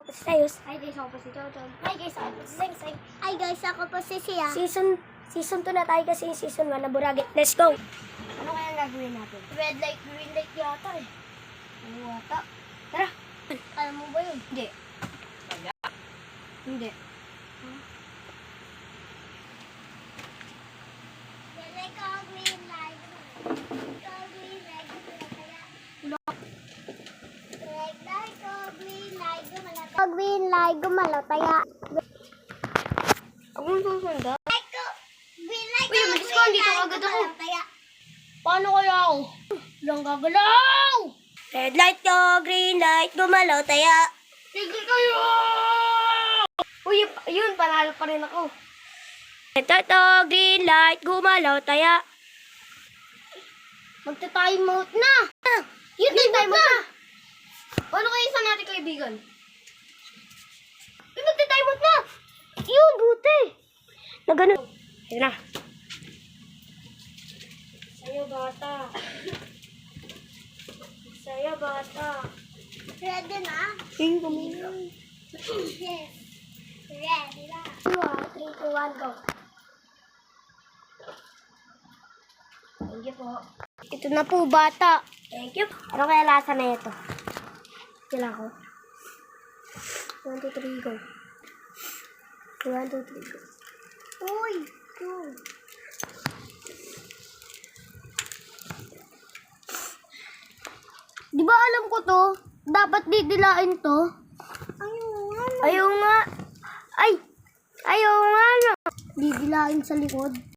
si Sayos. Hi guys, ako po si Toto. Hi guys, ako po si Seng Seng. Ay guys, ako po si Sia. Season 2 na tayo kasi yung season 1 na Borage. Let's go! Ano kaya gagawin natin? Red light, green light yata eh. Ano ata? Tara! Alam mo ba yun? Hindi. Hindi. Red light ko, green light. Ko, green light. Red light ko, green light. Ko, green light. Gumalataya. Ako ang susunda. Green light. Uy, umalis ka. Dito agad ako. Gumalataya. Paano kaya ako? Lang gagalaw! Red light ko, green light, gumalaw, taya. Tigil kayo! Uy, yun, panalo pa rin ako. Red light ko, green light, gumalaw, taya. Magta-time out na! Yun, time out na! Paano kayo isa natin kaibigan? Uy, magta-time out na! Yun, buti. Na ganun. Yan na. Sa'yo, bata. Sa'yo, bata. Ready na? Yung kumina. Yes. Ready na. 3, 2, 1, go. Thank you po. Ito na po, bata. Thank you. Ano kaya lasa na ito? Sila ko. 1, 2, 3, go. 1, 2, 3, go. Uy, go. Di ba alam ko to? Dapat didilain to. Ayun. Ayaw nga. Ay! Ayaw nga na. Didilain sa likod.